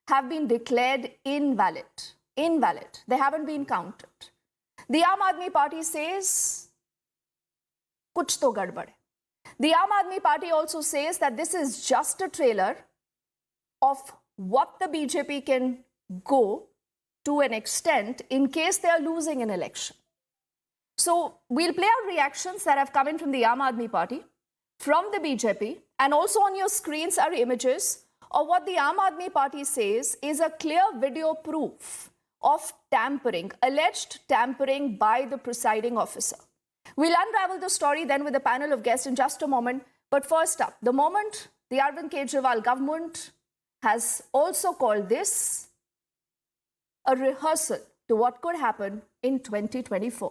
have been declared invalid. Invalid. They haven't been counted. The Aam Aadmi Party says, kuch to gadbad hai. The Aam Aadmi Party also says that this is just a trailer of what the BJP can go to an extent in case they are losing an election. So we'll play out reactions that have come in from the Aam Aadmi Party, from the BJP, and also on your screens are images of what the Aam Aadmi Party says is a clear video proof of tampering, alleged tampering by the presiding officer. We'll unravel the story then with a panel of guests in just a moment. But first up, the moment the Arvind Kejriwal government has also called this a rehearsal to what could happen in 2024.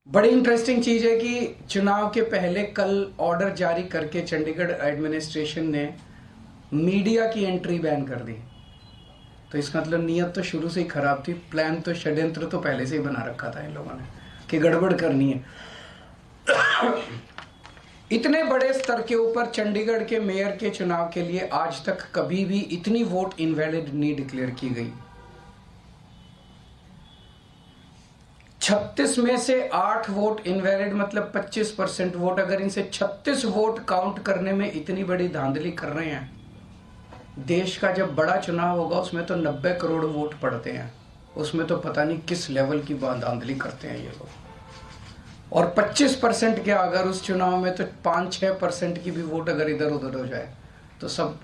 बड़ी interesting चीज है कि चुनाव के पहले कल order जारी करके चंडीगढ़ एडमिनिस्ट्रेशन ने मीडिया की एंट्री बैन कर दी। तो इसका मतलब नीयत तो शुरू से ही खराब थी, प्लान तो षड्यंत्र तो पहले से ही बना रखा था इन लोगों ने कि गड़बड़ करनी है। इतने बड़े स्तर के ऊपर चंडीगढ़ के मेयर के चुनाव के लिए आज तक कभी भी इतनी वोट इनवैलिड नहीं डिक्लेयर की गई। 36 में से 8 वोट इनवैलिड, मतलब 25% वोट। अगर इनसे 36 वोट काउंट करने में इतनी बड़ी धांधली कर रहे हैं, देश का जब बड़ा चुनाव होगा उसमें तो 90 करोड़ वोट पड़ते हैं, उसमें तो पता नहीं किस लेवल की धांधली करते हैं ये लोग। और 25% के अगर उस चुनाव में तो 5-6% की भी वोट अगर इधर उधर हो जाए तो सब।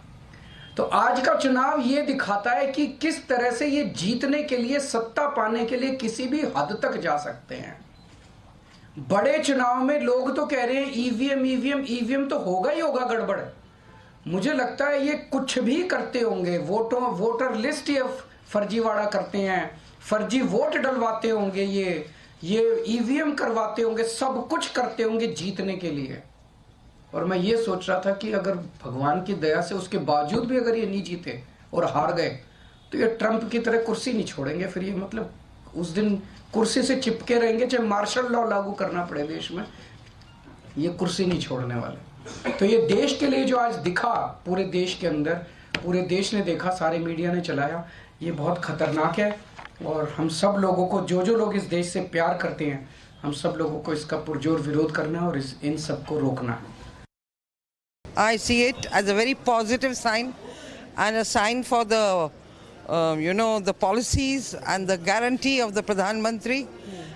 तो आज का चुनाव ये दिखाता है कि किस तरह से ये जीतने के लिए, सत्ता पाने के लिए किसी भी हद तक जा सकते हैं। बड़े चुनाव में लोग तो कह रहे हैं ईवीएम तो होगा ही होगा गड़बड़। मुझे लगता है ये कुछ भी करते होंगे, वोटर लिस्ट ये फर्जीवाड़ा करते हैं, फर्जी वोट डलवाते होंगे, ये ईवीएम करवाते होंगे, सब कुछ करते होंगे जीतने के लिए। और मैं ये सोच रहा था कि अगर भगवान की दया से उसके बावजूद भी अगर ये नहीं जीते और हार गए तो ये ट्रंप की तरह कुर्सी नहीं छोड़ेंगे। फिर ये मतलब उस दिन कुर्सी से चिपके रहेंगे, चाहे मार्शल लॉ लागू करना पड़े देश में, ये कुर्सी नहीं छोड़ने वाले। तो ये देश के लिए जो आज दिखा, पूरे देश के अंदर, पूरे देश ने देखा, सारे मीडिया ने चलाया, ये बहुत खतरनाक है। और हम सब लोगों को, जो लोग इस देश से प्यार करते हैं, हम सब लोगों को इसका पुरजोर विरोध करना है और इन सबको रोकना है। I see it as a very positive sign and a sign for the, the policies and the guarantee of the Pradhan Mantri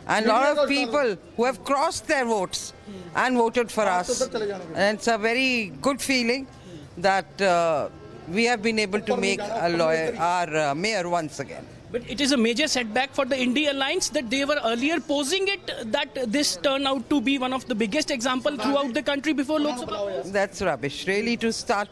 and a lot of people who have crossed their votes and voted for us. And it's a very good feeling that we have been able to make our mayor once again. But it is a major setback for the INDI alliance that they were earlier posing it that this turned out to be one of the biggest examples throughout the country before Lok Sabha. That's rubbish. Really, to start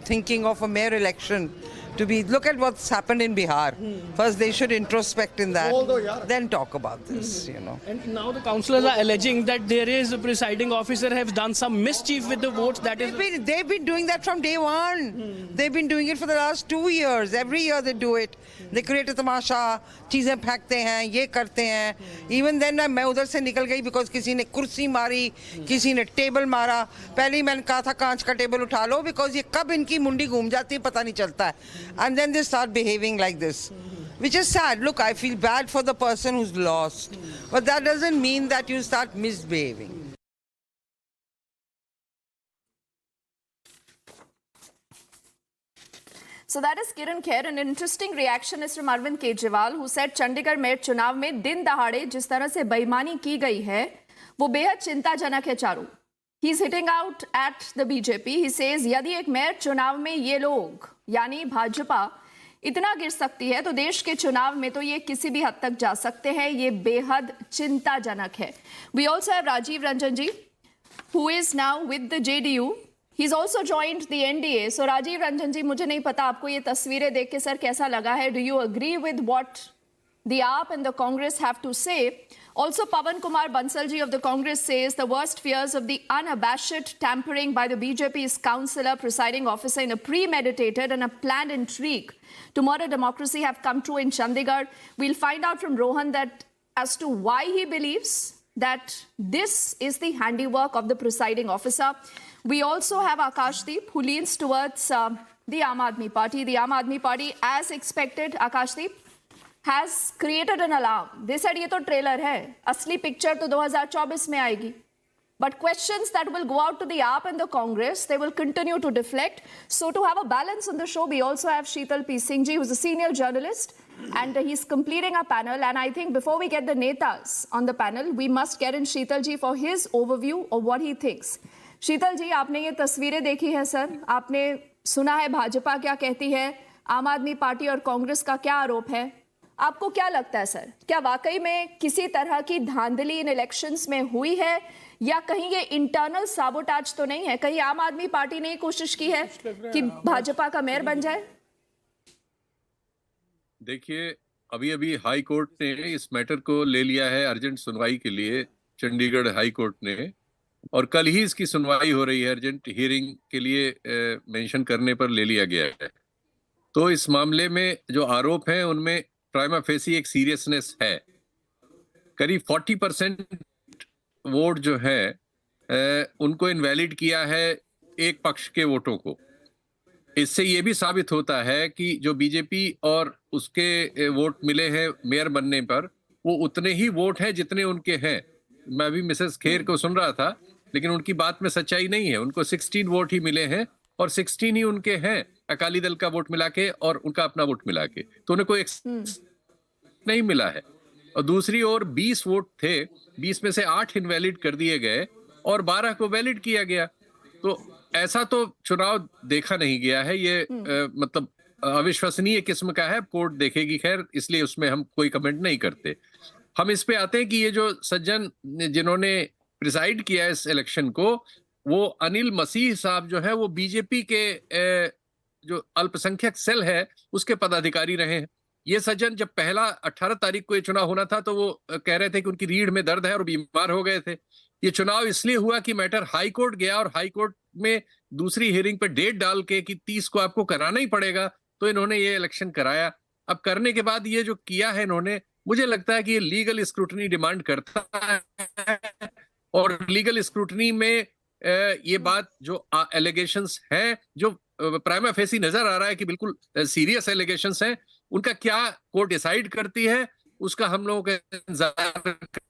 thinking of a mayor election to be, look at what's happened in Bihar. First they should introspect in that, then talk about this, And now the councillors are alleging that there is a presiding officer has done some mischief with the votes. They've been doing that from day one. They've been doing it for the last 2 years. Every year they do it. They create a tamasha, चीजें फेंकते हैं, ये करते हैं. Even then मैं उधर से निकल गई because किसी ने कुर्सी मारी, किसी ने टेबल मारा. पहले ही मैंने कहा था कांच का टेबल उठा लो because ये कब इनकी मुंडी घूम जाती है पता नहीं चलता है. And then they start behaving like this, which is sad. Look, I feel bad for the person who's lost, but that doesn't mean that you start misbehaving. So that is Kiran Kher. An interesting reaction is from Arvind Kejriwal, who said Chandigarh mayor चुनाव में दिन दहाड़े जिस तरह से बेईमानी की गई है वो बेहद चिंताजनक है Charu. He's hitting out at the BJP. He says यदि एक मेयर चुनाव में ये लोग यानी भाजपा इतना गिर सकती है तो देश के चुनाव में तो ये किसी भी हद तक जा सकते हैं. ये बेहद चिंताजनक है. We also have Rajiv Ranjan ji, who is now with the JDU. He's also joined the NDA. So Rajiv Ranjan ji, मुझे नहीं पता आपको ये तस्वीरें देख के सर कैसा लगा है. Do you agree with what the AAP and the Congress have to say? Also, Pawan Kumar Bansal ji of the Congress says the worst fears of the unabashed tampering by the BJP's councillor presiding officer in a premeditated and a planned intrigue to murder democracy have come true in Chandigarh. We'll find out from Rohan that as to why he believes that this is the handiwork of the presiding officer. We also have Akashdeep, who leans towards the Aam Aadmi Party. The Aam Aadmi Party, as expected, Akashdeep, has created an alarm. They said ये तो trailer है, असली picture तो 2024 में आएगी. But questions that will go out to the AAP and the Congress, they will continue to deflect. So to have a balance on the show, we also have Sheetal P. Singh ji, who's a senior journalist, and he's completing our panel. And I think before we get the netas on the panel, we must get in Sheetal ji for his overview of what he thinks. शीतल जी, आपने ये तस्वीरें देखी है sir, आपने सुना है भाजपा क्या कहती है, आम आदमी पार्टी और कांग्रेस का क्या आरोप है, आपको क्या लगता है सर, क्या वाकई में किसी तरह की धांधली इन इलेक्शंस में हुई है या कहीं ये इंटरनल साबोटाज तो नहीं है, कहीं आम आदमी पार्टी ने कोशिश की है कि भाजपा का मेयर बन जाए? देखिए, अभी अभी हाई कोर्ट ने इस मैटर को ले लिया है अर्जेंट सुनवाई के लिए, चंडीगढ़ हाई कोर्ट ने, और कल ही इसकी सुनवाई हो रही है, अर्जेंट हियरिंग के लिए मेंशन करने पर ले लिया गया है। तो इस मामले में जो आरोप हैं उनमें प्राइमा फेसी एक सीरियसनेस है। करीब 40% वोट जो है उनको इनवैलिड किया है एक पक्ष के वोटों को। इससे ये भी साबित होता है कि जो बीजेपी और उसके वोट मिले हैं मेयर बनने पर, वो उतने ही वोट हैं जितने उनके हैं। मैं अभी मिसेस खेर को सुन रहा था, लेकिन उनकी बात में सच्चाई नहीं है। उनको 16 वोट ही मिले हैं और 16 ही उनके हैं, अकाली दल का वोट मिला के और उनका अपना वोट मिला के, तो उन्हें कोई नहीं मिला है। और दूसरी ओर 20 वोट थे, 20 में से 8 इनवैलिड कर दिए गए और 12 को वैलिड किया गया। तो ऐसा तो चुनाव देखा नहीं गया है, ये मतलब अविश्वसनीय किस्म का है। कोर्ट देखेगी खैर, इसलिए उसमें हम कोई कमेंट नहीं करते। हम इस पे आते हैं कि ये जो सज्जन जिन्होंने प्रिसाइड किया इस इलेक्शन को, वो अनिल मसीह साहब जो है, वो बीजेपी के जो अल्पसंख्यक सेल है उसके पदाधिकारी रहे हैं। ये सज्जन जब पहला 18 तारीख को ये चुनाव होना था तो वो कह रहे थे कि उनकी रीढ़ में दर्द है और बीमार हो गए थे। ये चुनाव इसलिए हुआ कि मैटर हाई कोर्ट गया और हाई कोर्ट में दूसरी हियरिंग पे डेट डाल के कि 30 को आपको कराना ही पड़ेगा, तो इन्होंने ये इलेक्शन कराया। अब करने के बाद ये जो किया है इन्होंने, मुझे लगता है कि ये लीगल स्क्रूटनी डिमांड करता है और लीगल स्क्रूटनी में ये बात जो एलिगेशंस हैं, जो प्राइमा फेसी नजर आ रहा है कि बिल्कुल सीरियस एलिगेशंस हैं, उनका क्या कोर्ट डिसाइड करती है उसका हम लोगों को इंतजार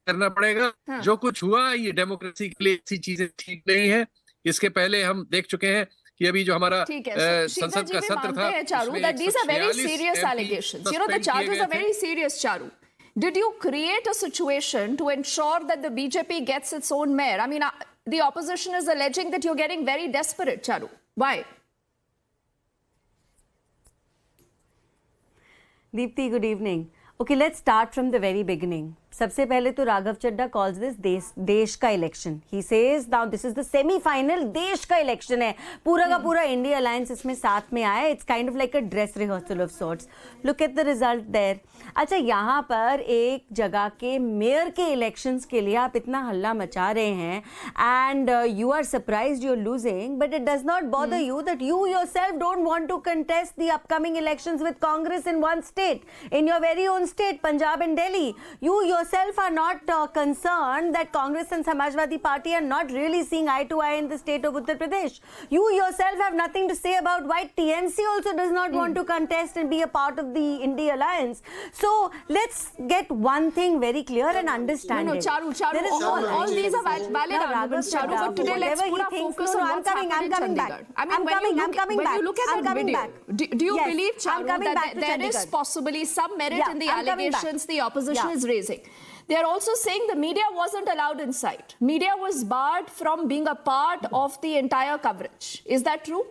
करना पड़ेगा। हाँ। जो कुछ हुआ ये डेमोक्रेसी के लिए ऐसी चीजें ठीक नहीं है। इसके पहले हम देख चुके हैं कि अभी जो हमारा संसद का सत्र था, Charu, that these are very serious allegations. You know, the charges are very serious, Charu. Did you create a situation to ensure that the BJP gets its own mayor? I mean, the opposition is alleging that you're getting very desperate, Charu. Why? Deepthi, good evening. Okay, let's start from the very beginning. सबसे पहले तो राघव चड्डा calls this देश का election. He says now this is the semi-final, देश का election है. पूरा का पूरा इंडिया अलायंस इसमें साथ में आया. It's kind of like a dress rehearsal of sorts. Look at the result there. अच्छा, यहाँ पर एक जगह के मेयर के इलेक्शंस के लिए आप इतना हल्ला मचा रहे हैं and you are surprised you're losing, but it does not bother you that you yourself don't want to contest the upcoming elections with Congress in one state, in your very own state, Punjab and Delhi. You yourself are not concerned that Congress and Samajwadi Party are not really seeing eye to eye in the state of Uttar Pradesh. You yourself have nothing to say about why TMC also does not want to contest and be a part of the INDI alliance. So let's get one thing very clear and understand it. Charu, all these are valid arguments, Charu, but today let's put our focus on what's happening in Chandigarh. I'm coming back. When you look at that video, do you believe, Charu, that there is possibly some merit in the allegations the opposition is raising? They are also saying the media wasn't allowed inside. Media was barred from being a part of the entire coverage. Is that true?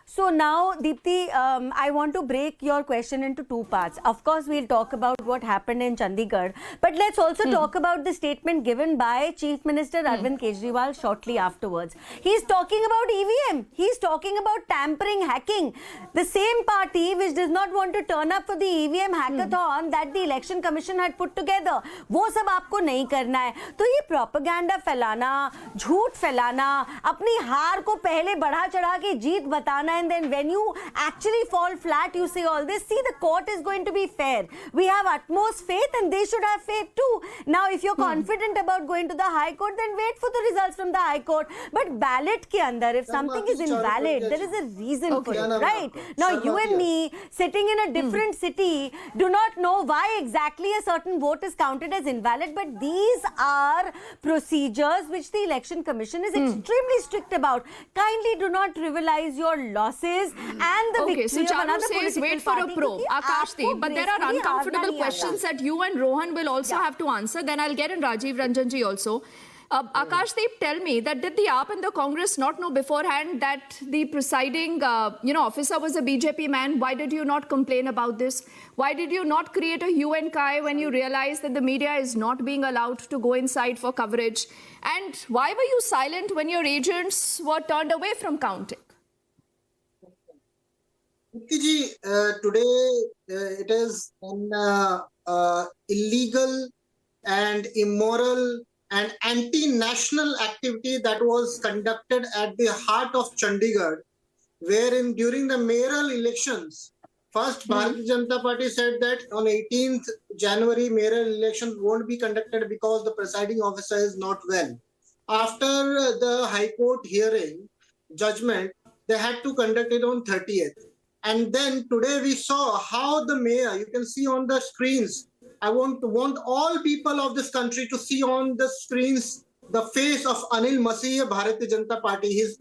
So now, Deepthi, I want to break your question into two parts. Of course, we'll talk about what happened in Chandigarh, but let's also talk about the statement given by Chief Minister Arvind Kejriwal shortly afterwards. He's talking about EVM. He's talking about tampering, hacking. The same party which does not want to turn up for the EVM hackathon that the Election Commission had put together. वो सब आपको नहीं करना है. तो ये propaganda फैलाना, झूठ फैलाना, अपनी हार को पहले बढ़ा चढ़ा के जीत बताना and then when you actually fall flat, you say all this. See, the court is going to be fair. We have utmost faith and they should have faith too. Now, if you're confident about going to the High Court, then wait for the results from the High Court. But ballot ke andar, if something is invalid, there is a reason for it, right? Now, you and me, sitting in a different city, do not know why exactly a certain vote is counted as invalid, but these are procedures which the Election Commission is extremely strict about. Kindly do not trivialize your losses and the victory so of Charu another says political wait for a party, probe. kyunki Akashdeep, aapko but there are gracefully uncomfortable haarna nahi questions aata. that you and Rohan will also have to answer. Then I'll get in Rajiv Ranjanji also. Akashdeep, tell me that did the AAP and the Congress not know beforehand that the presiding officer was a BJP man? Why did you not complain about this? Why did you not create a hue and cry when you realized that the media is not being allowed to go inside for coverage? And why were you silent when your agents were turned away from counting? Ji, today it is an illegal and immoral and anti-national activity that was conducted at the heart of Chandigarh, wherein during the mayoral elections, first Bharatiya Janata Party said that on 18th January mayoral elections won't be conducted because the presiding officer is not well. After the High Court hearing judgment, they had to conduct it on 30th. And then today we saw how the mayor, you can see on the screens, I want all people of this country to see on the screens the face of Anil Masih, Bharatiya Janata Party. His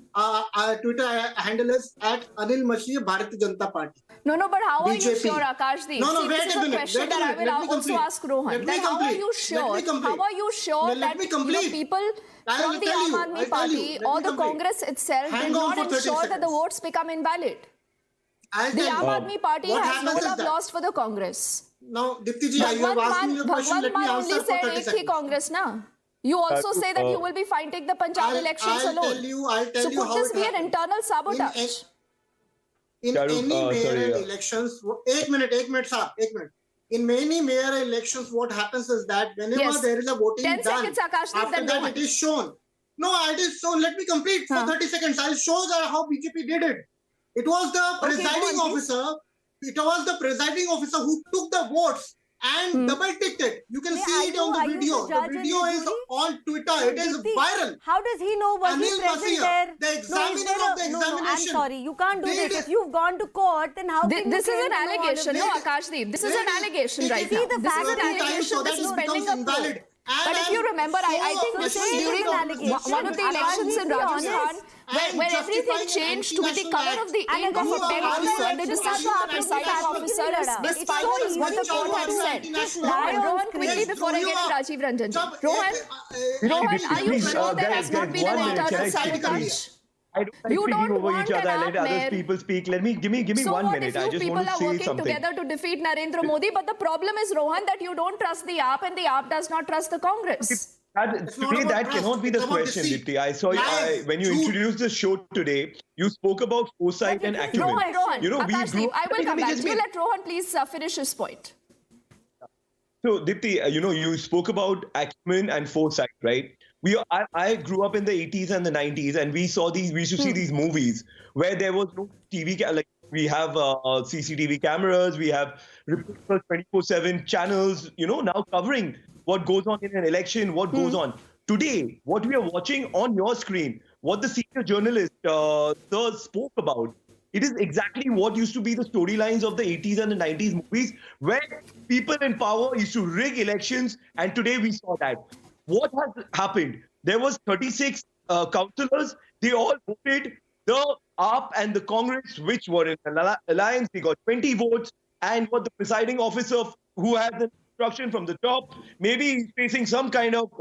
Twitter handle is @Anil Masih, Bharatiya Janata Party. No, but how BJP. are you sure, Akashdeep? No, this is a question that I will also ask Rohan. Then how are you sure? How are you sure that people from the Aam Aadmi Party or the Congress itself did not ensure that the votes become invalid? The Aam Aadmi Party has no love lost for the Congress. Now, Dipti ji, you have asked me a question. Let me answer for 30 seconds. Congress, na? You also say that you will be fighting the Punjab elections alone. I'll tell you so could this be an internal sabotage? In any mayoral elections, एक minute, sir. In many mayoral elections, what happens is that whenever there is a voting 10 done, seconds, Akashdeep, after then that Rohan. it is shown. No, it is shown. Let me complete for 30 seconds. I'll show how BJP did it. It was the presiding officer. It was the presiding officer who took the votes and double-ticked it. You can see it on the video. The video is on Twitter. It is viral. How does he know what Anil he's present Masih, there? the examiner of the examination. No, I'm sorry. You can't do this. If you've gone to court, then how can This you is an claim to know all of allegation. this? No, Akashdeep. This is an allegation right now. the This fact is an that allegation. This is pending a probe. But if you remember, I think this is during one of the elections in Rajasthan where everything changed with the color of the ink of a pen officer, the decision of the presiding officer is despite what the court had said. Rohan, quickly before I get to Rajiv Ranjanji. Rohan, are you sure there has not been an internal sabotage? I don't like You speaking don't over want each other. an Let AAP other mayor. people speak. Let me give me So 1 what minute. if I you just people want to are say working something. together to defeat Narendra Modi, but the problem is, Rohan, that you don't trust the AAP and the AAP does not trust the Congress. Today, that cannot be the question, Dipti. I saw when you introduced the show today, you spoke about foresight and acumen. Rohan, You know, Akashdeep, I will come back to you. just Let Rohan please finish his point. So, Dipti, you spoke about acumen and foresight, right? I grew up in the 80s and the 90s, and we used to see these movies where there was no TV, like we have CCTV cameras, we have 24/7 channels, now covering what goes on in an election, what goes on. Today, what we are watching on your screen, what the senior journalist sir spoke about, it is exactly what used to be the storylines of the 80s and the 90s movies, where people in power used to rig elections, and today we saw that. What has happened? There was 36 councillors. They all voted. The AAP and the Congress, which were in an alliance, they got 20 votes. And what the presiding officer, who has an instruction from the top, maybe he's facing some kind of,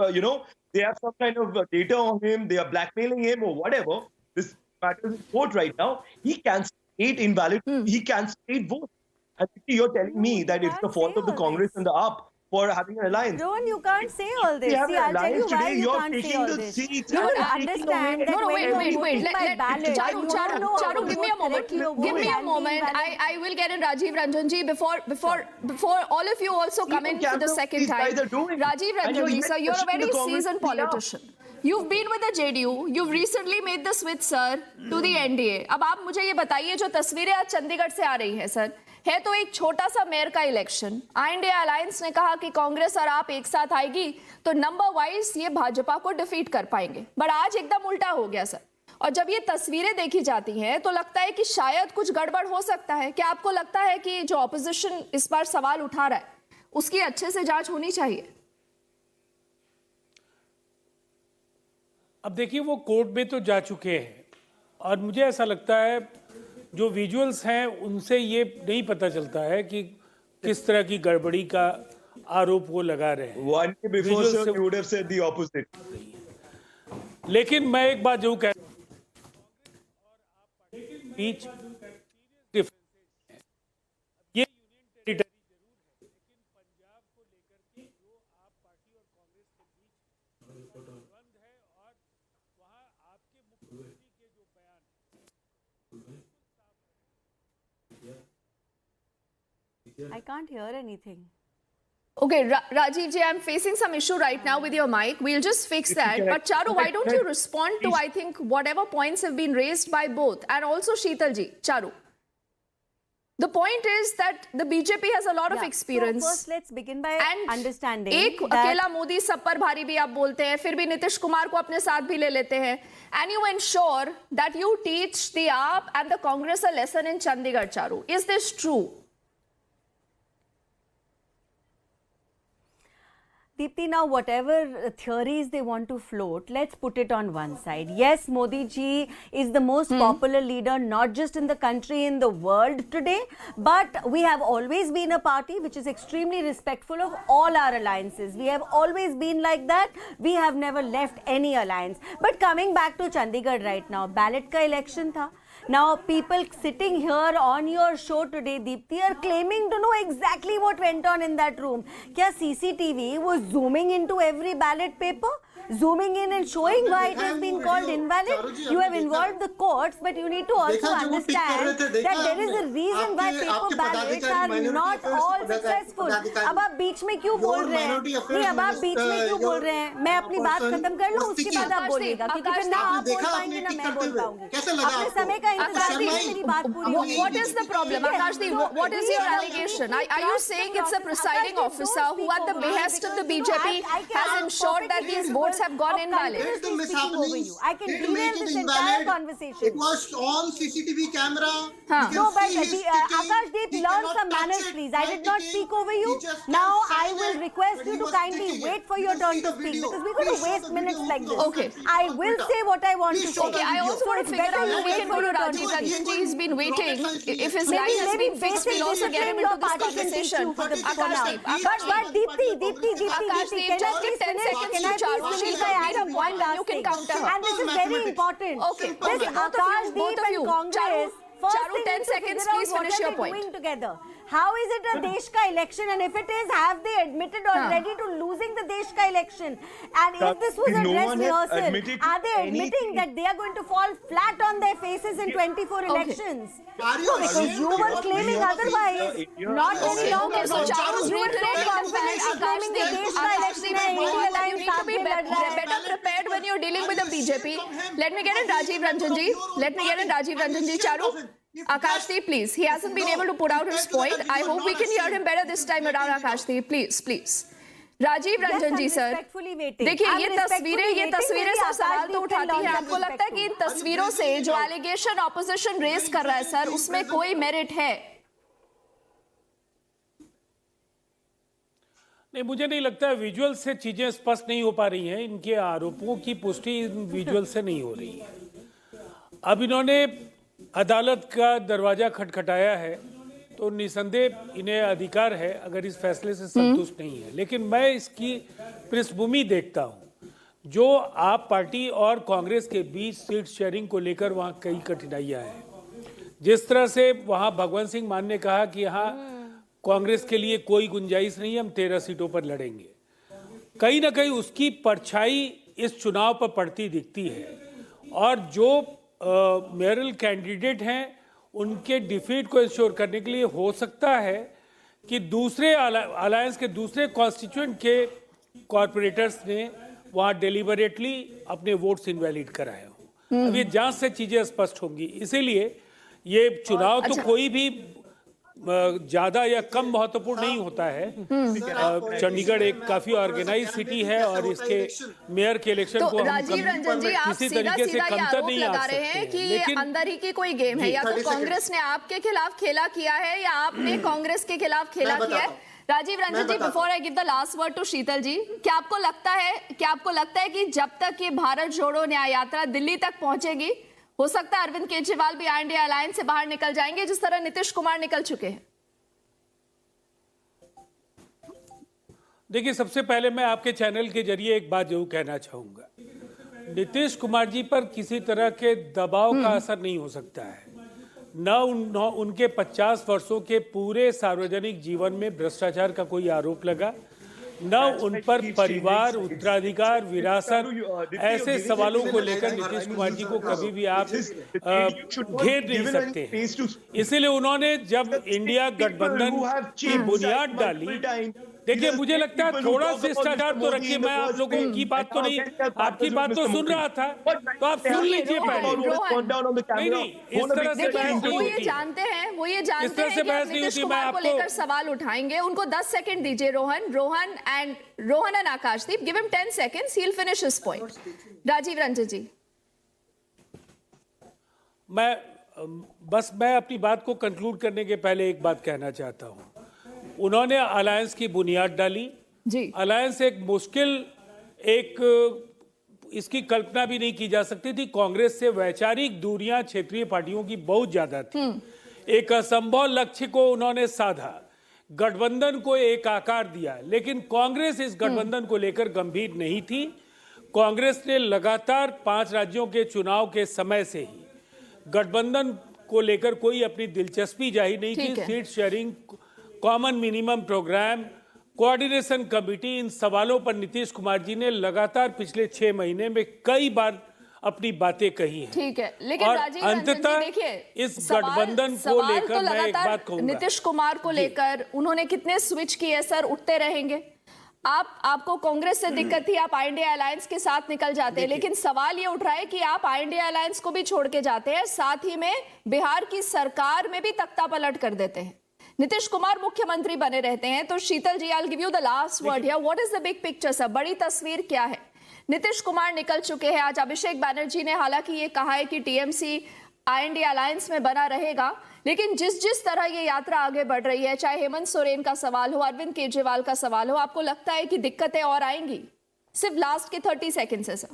they have some kind of data on him. They are blackmailing him or whatever. This matters in court right now. He can't state invalid. He can't state votes. And you're telling me that it's the fault of the Congress and the AAP for having an alliance. Rohan, you can't say all this. We have See, an I'll tell you alliance why today. you You're can't say taking all the this. seats. You You're don't taking understand away- that No, when wait. you're voting by ballot, Charu, you don't know how to give me a vote moment. correctly or Give vote me a and moment. invalid. I will get in Rajiv Ranjanji before all of you also come in for the second time. Rajiv Rajiv Ranjanji, sir, you're a very seasoned politician. You've been with the JDU. You've recently made the switch, sir, to the NDA. अब आप मुझे ये बताइए, जो तस्वीरें आज चंडीगढ़ से आ रही हैं, सर, है तो एक छोटा सा मेयर का इलेक्शन। INDI अलायंस ने कहा कि कांग्रेस और आप एक साथ आएगी तो नंबर वाइज ये भाजपा को डिफीट कर पाएंगे, बट आज एकदम उल्टा हो गया, सर। और जब ये तस्वीरें देखी जाती हैं तो लगता है कि शायद कुछ गड़बड़ हो सकता है। क्या आपको लगता है कि जो ऑपोजिशन इस बार सवाल उठा रहा है उसकी अच्छे से जांच होनी चाहिए? अब देखिए, वो कोर्ट में तो जा चुके हैं और मुझे ऐसा लगता है जो विजुअल्स हैं उनसे ये नहीं पता चलता है कि किस तरह की गड़बड़ी का आरोप वो लगा रहे हैं। One day before, sir, you would have said the opposite. लेकिन मैं एक बात जरूर कह बीच ये यूनियन टेरिटरी जरूर है, लेकिन पंजाब को लेकर के जो आप पार्टी और कांग्रेस के बीच संबंध है और वहां आपके मुख्यमंत्री के जो बयान I can't hear anything. Okay, Rajiv ji, I'm facing some issue right now with your mic. We'll just fix that. But Charu, why don't you respond to, I think, whatever points have been raised by both, and also Sheetal ji, Charu. The point is that the BJP has a lot of experience. So first, let's begin by understanding. एक अकेला मोदी सब पर भारी भी आप बोलते हैं, फिर भी नीतीश कुमार को अपने साथ भी ले लेते हैं. And you ensure that you teach the AAP and the Congress a lesson in Chandigarh, Charu. Is this true? Deepti, now whatever theories they want to float, let's put it on one side. Yes, Modi ji is the most popular leader, not just in the country, in the world today, but we have always been a party which is extremely respectful of all our alliances. We have always been like that. We have never left any alliance. But coming back to Chandigarh right now, ballot ka election tha. Now, people sitting here on your show today, Deepti, are claiming to know exactly what went on in that room. Kya CCTV was zooming into every ballot paper? Zooming in and showing why it has been called invalid? You have involved the courts, but you need to also understand that there is a reason why paper ballots are not all successful. अब आप बीच में क्यों बोल रहे हैं? नहीं, अब आप बीच में क्यों बोल रहे हैं? मैं अपनी बात खत्म कर लूं, उसके बाद आप बोलिएगा, क्योंकि फिर ना आप बोल पाएंगे ना मैं बोल पाऊंगी। अपने समय का इंतजार कीजिए, मेरी बात पूरी होगी। What is the problem, Akashdeep? What is your allegation? Are you saying it's a presiding officer who, at the behest of the BJP, has ensured that these votes have gone invalid? I can derail this entire conversation. It was on CCTV camera. No, but Akashdeep, learn some manners, please. I did not speak over you. Now I will request you to kindly wait for your turn to speak, because we're going to waste minutes like this. Okay. I will say what I want to say. Okay, I also want to figure out if we can go to Rajiv Ranjan ji. He's been waiting. If his line has been fixed, we'll also get him into this conversation. Akashdeep, But Deepti, Akashdeep, can just I give 10 seconds to Charu. finish She'll by adding one last you can thing? counter her. And this is very important. Okay, This both Akashdeep of you. and Congress. Charu, First Charu, thing 10 is to seconds, figure out please what finish are your they point. doing together. How is it a Desh ka election? And if it is, have they admitted already to losing the Desh ka election? And if this was a dress rehearsal, are they admitting that they are going to fall flat on their faces in 24 elections? No, because you were claiming otherwise. Not very long ago. Charu's You were so reiterating the confident fact, in claiming the Desh ka election and India you alliance need to be saath mein lad raha hai. better prepared when you're dealing with the BJP. Let me get in Rajiv Ranjan ji. Charu. Akashdeep, please. He hasn't been able to put out his point. I hope we can hear him better this time around, Akashdeep. Please. Rajeev Ranjan ji sir, देखिए ये तस्वीरें सब सवाल तो उठाती हैं। आपको लगता है कि इन तस्वीरों से जो एलिगेशन ऑपोजिशन रेज कर रहा है सर, उसमें कोई मेरिट है? नहीं, मुझे नहीं लगता है। विजुअल से चीजें स्पष्ट नहीं हो पा रही हैं। इनके आरोपों की पुष्टि विजुअल से नहीं हो रही है। अब इन्होंने अदालत का दरवाजा खटखटाया है तो निसंदेह इन्हें अधिकार है अगर इस फैसले से संतुष्ट नहीं है। लेकिन मैं इसकी पृष्ठभूमि देखता हूं, जो आप पार्टी और कांग्रेस के बीच सीट शेयरिंग को लेकर वहां कई कठिनाइयां हैं। जिस तरह से वहां भगवंत सिंह मान ने कहा कि यहाँ कांग्रेस के लिए कोई गुंजाइश नहीं है, हम 13 सीटों पर लड़ेंगे, कहीं ना कहीं उसकी परछाई इस चुनाव पर पड़ती दिखती है। और जो मेयरल कैंडिडेट हैं उनके डिफीट को इंश्योर करने के लिए हो सकता है कि दूसरे अलायंस के दूसरे कॉन्स्टिट्यूएंट के कॉरपोरेटर्स ने वहां डेलिबरेटली अपने वोट्स इनवैलिड कराए हों। अब ये जांच से चीजें स्पष्ट होंगी। इसीलिए ये चुनाव तो कोई भी ज्यादा या कम महत्वपूर्ण नहीं होता है। चंडीगढ़ एक काफी ऑर्गेनाइज सिटी है और इसके मेयर के इलेक्शन को राजीव रंजन जी, आप किसी सीधा तरीके से सीधा ये कमतर आरोप नहीं आ लगा रहे हैं सकते कि हैं। ये अंदर ही की कोई गेम है, या तो कांग्रेस ने आपके खिलाफ खेला किया है या आपने कांग्रेस के खिलाफ खेला किया है। Rajiv Ranjan ji, before I give the last word to Sheetal ji, क्या आपको लगता है कि जब तक ये भारत जोड़ो न्याय यात्रा दिल्ली तक पहुंचेगी, हो सकता है अरविंद केजरीवाल भी INDI अलायंस से बाहर निकल जाएंगे जिस तरह नीतीश कुमार निकल चुके हैं? देखिए, सबसे पहले मैं आपके चैनल के जरिए एक बात जरूर कहना चाहूंगा। नीतीश कुमार जी पर किसी तरह के दबाव का असर नहीं हो सकता है। न उनके 50 वर्षों के पूरे सार्वजनिक जीवन में भ्रष्टाचार का कोई आरोप लगा, न उन पर परिवार, उत्तराधिकार, विरासत, ऐसे सवालों को लेकर नीतीश कुमार जी को कभी भी आप घेर नहीं सकते हैं। इसीलिए उन्होंने जब इंडिया गठबंधन की बुनियाद डाली, देखिए मुझे लगता है थोड़ा शिष्टाचार तो रखिए। मैं आप लोगों की बात तो नहीं, आपकी बात तो सुन रहा था, तो आप सुन लीजिए पहले। नहीं, इस तरह से बहस नहीं वो ये होती। जानते हैं कि आप नीतीश मैं कुमार को आपको लेकर सवाल उठाएंगे। उनको 10 सेकंड दीजिए। Rohan and Akashdeep, give him 10 seconds, he'll finish his point. Rajiv Ranjan ji, मैं अपनी बात को कंक्लूड करने के पहले एक बात कहना चाहता हूं। उन्होंने अलायंस की बुनियाद डाली जी। अलायंस एक मुश्किल, इसकी कल्पना भी नहीं की जा सकती थी। कांग्रेस से वैचारिक दूरियां क्षेत्रीय पार्टियों की बहुत ज्यादा थी। एक असंभव लक्ष्य को उन्होंने साधा, गठबंधन को एक आकार दिया, लेकिन कांग्रेस इस गठबंधन को लेकर गंभीर नहीं थी। कांग्रेस ने लगातार 5 राज्यों के चुनाव के समय से ही गठबंधन को लेकर कोई अपनी दिलचस्पी जाहिर नहीं की। Seat sharing, common minimum programme, coordination committee, इन सवालों पर नीतीश कुमार जी ने लगातार पिछले 6 महीने में कई बार अपनी बातें कही हैं। ठीक है, लेकिन और राजीव रंजन जी, देखिए इस गठबंधन को लेकर मैं एक बात कहूंगा, नीतीश कुमार को लेकर उन्होंने कितने स्विच किए सर, उठते रहेंगे। आपको कांग्रेस से दिक्कत थी, आप INDI अलायंस के साथ निकल जाते हैं, लेकिन सवाल ये उठ रहा है कि आप INDI अलायंस को भी छोड़ के जाते हैं, साथ ही में बिहार की सरकार में भी तख्ता पलट कर देते हैं। नीतीश कुमार मुख्यमंत्री बने रहते हैं। तो शीतल जी, I'll give you the last word here. What is the big picture sir? बड़ी तस्वीर क्या है? नीतीश कुमार निकल चुके हैं। आज अभिषेक बैनर्जी ने हालांकि ये कहा है कि TMC INDI अलायंस में बना रहेगा, लेकिन जिस तरह ये यात्रा आगे बढ़ रही है, चाहे हेमंत सोरेन का सवाल हो, अरविंद केजरीवाल का सवाल हो, आपको लगता है कि दिक्कतें और आएंगी? सिर्फ लास्ट के 30 सेकंड है सर।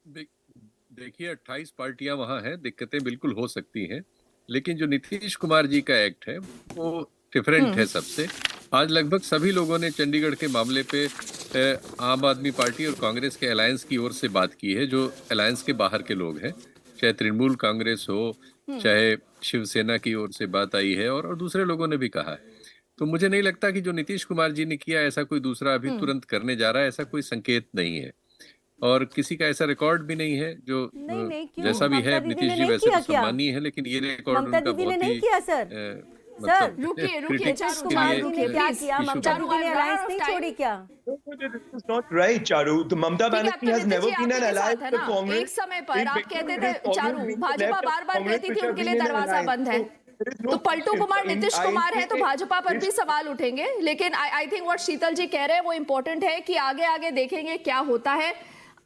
देखिए, 28 पार्टियां वहां हैं, दिक्कतें बिल्कुल हो सकती हैं, लेकिन जो नीतीश कुमार जी का एक्ट है वो डिफरेंट है सबसे। आज लगभग सभी लोगों ने चंडीगढ़ के मामले पे आम आदमी पार्टी और कांग्रेस के अलायंस की ओर से बात की है, जो अलायंस के बाहर के लोग हैं, चाहे तृणमूल कांग्रेस हो, चाहे शिवसेना की ओर से बात आई है, और दूसरे लोगों ने भी कहा है। तो मुझे नहीं लगता कि जो नीतीश कुमार जी ने किया ऐसा कोई दूसरा अभी तुरंत करने जा रहा है, ऐसा कोई संकेत नहीं है, और किसी का ऐसा रिकॉर्ड भी नहीं है। जो जैसा भी है नीतीश जी वैसे तो सम्मानीय है, लेकिन ये रिकॉर्ड उनका बहुत ही सर रुकिए, नीतीश कुमार जी ने क्या किया? ममता दीदी ने अलायंस नहीं छोड़ी क्या? This is not right, Charu. The Mamata Banerjee has never been an ally with Congress. एक समय पर आप कहते थे, चारू, भाजपा बार-बार कहती थी उनके लिए दरवाजा बंद है। तो पलटू कुमार नीतीश कुमार है तो भाजपा पर भी सवाल उठेंगे, लेकिन आई थिंक व्हाट शीतल जी कह रहे हैं वो इंपॉर्टेंट है कि आगे देखेंगे क्या होता है।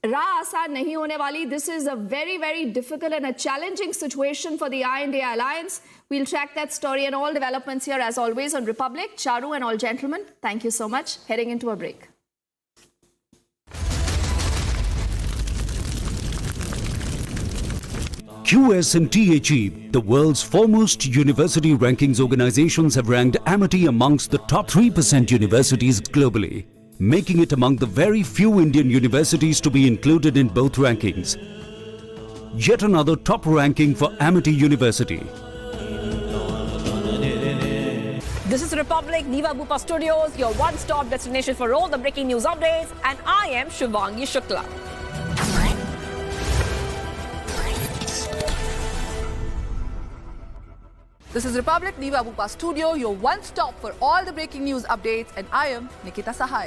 राह आसान नहीं होने वाली। This is a very difficult and a challenging situation for the INDI alliance. We'll track that story and all developments here as always on Republic. Charu and all gentlemen, thank you so much. Heading into a break. QS and THE, the world's foremost university rankings organizations, have ranked Amity amongst the top 3% universities globally, making it among the very few Indian universities to be included in both rankings. Yet another top ranking for Amity University. This is Republic, Niva Bupa Studios, your one-stop destination for all the breaking news updates, and I am Shivangi Shukla. This is Republic, Niva Bupa Studio, your one-stop for all the breaking news updates, and I am Nikita Sahai.